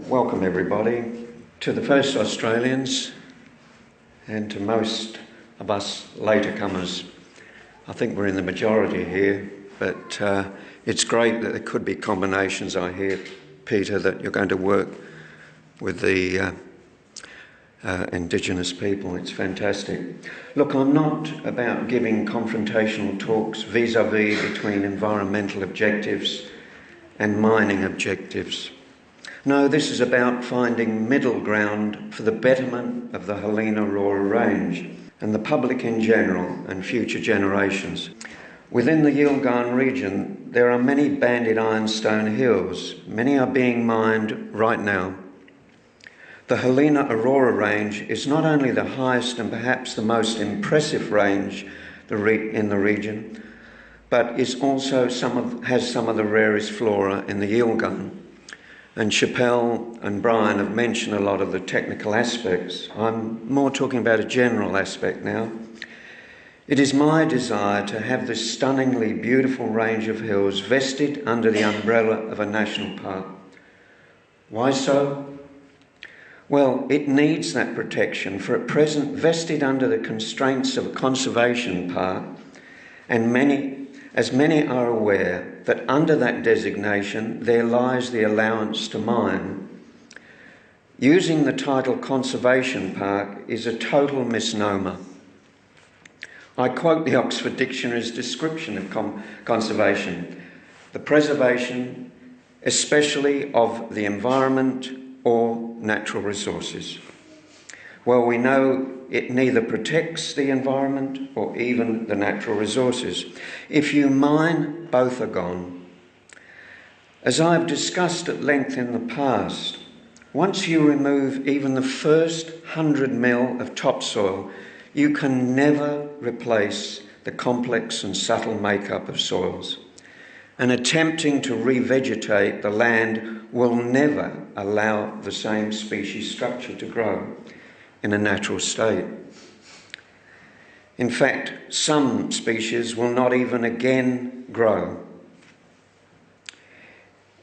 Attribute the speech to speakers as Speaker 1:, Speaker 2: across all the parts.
Speaker 1: Welcome everybody to the first Australians and to most of us later comers. I think we're in the majority here, but it's great that there could be combinations. I hear, Peter, that you're going to work with the Indigenous people. It's fantastic. Look, I'm not about giving confrontational talks vis-a-vis between environmental objectives and mining objectives. No, this is about finding middle ground for the betterment of the Helena and Aurora range and the public in general and future generations. Within the Yilgarn region, there are many banded ironstone hills. Many are being mined right now. The Helena and Aurora range is not only the highest and perhaps the most impressive range in the region, but is also has some of the rarest flora in the Yilgarn. And Chappelle and Brian have mentioned a lot of the technical aspects. I'm more talking about a general aspect now. It is my desire to have this stunningly beautiful range of hills vested under the umbrella of a national park. Why so? Well, it needs that protection, for at present vested under the constraints of a conservation park, and many are aware that under that designation there lies the allowance to mine. Using the title Conservation Park is a total misnomer. I quote the Oxford Dictionary's description of conservation: the preservation, especially of the environment or natural resources. Well, we know it neither protects the environment or even the natural resources. If you mine, both are gone. As I've discussed at length in the past, once you remove even the first 100 mil of topsoil, you can never replace the complex and subtle makeup of soils. And attempting to revegetate the land will never allow the same species structure to grow in a natural state. In fact, some species will not even again grow.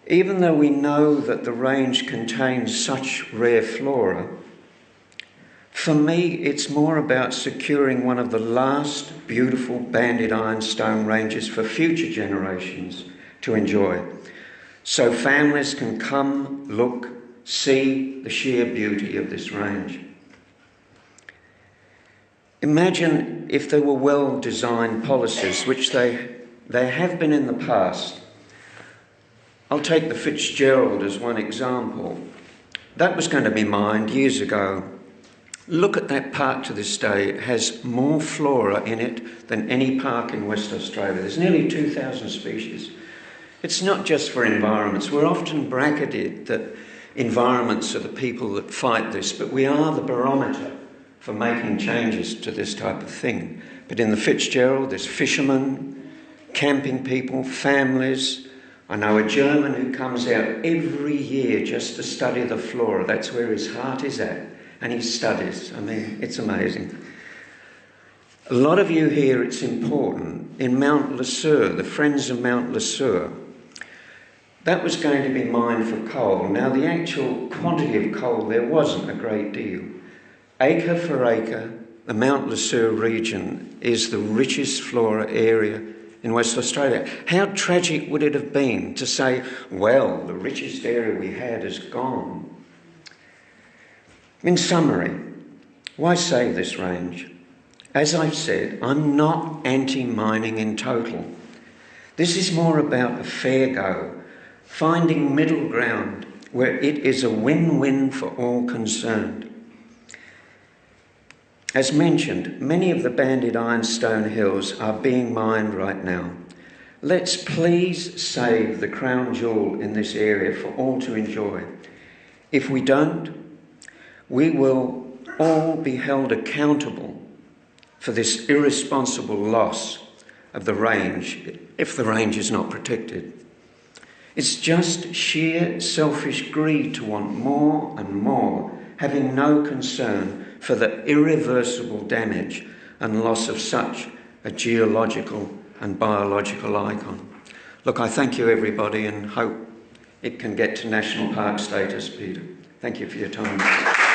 Speaker 1: Even though we know that the range contains such rare flora, for me it's more about securing one of the last beautiful banded ironstone ranges for future generations to enjoy, so families can come, look, see the sheer beauty of this range. Imagine if there were well-designed policies, which they have been in the past. I'll take the Fitzgerald as one example. That was going to be mined years ago. Look at that park to this day. It has more flora in it than any park in West Australia. There's nearly 2,000 species. It's not just for environments. We're often bracketed that environments are the people that fight this, but we are the barometer for making changes to this type of thing. But in the Fitzgerald, there's fishermen, camping people, families. I know a German who comes out every year just to study the flora. That's where his heart is at, and he studies. I mean, it's amazing. A lot of you here, it's important. In Mount Le Sueur, the Friends of Mount Le Sueur, that was going to be mined for coal. Now, the actual quantity of coal there wasn't a great deal. Acre for acre, the Mount Le Sueur region is the richest flora area in West Australia. How tragic would it have been to say, well, the richest area we had is gone? In summary, why save this range? As I've said, I'm not anti-mining in total. This is more about a fair go, finding middle ground where it is a win-win for all concerned. As mentioned, many of the banded ironstone hills are being mined right now. Let's please save the crown jewel in this area for all to enjoy. If we don't, we will all be held accountable for this irresponsible loss of the range if the range is not protected. It's just sheer selfish greed to want more and more, having no concern for the irreversible damage and loss of such a geological and biological icon. Look, I thank you everybody and hope it can get to national park status, Peter. Thank you for your time.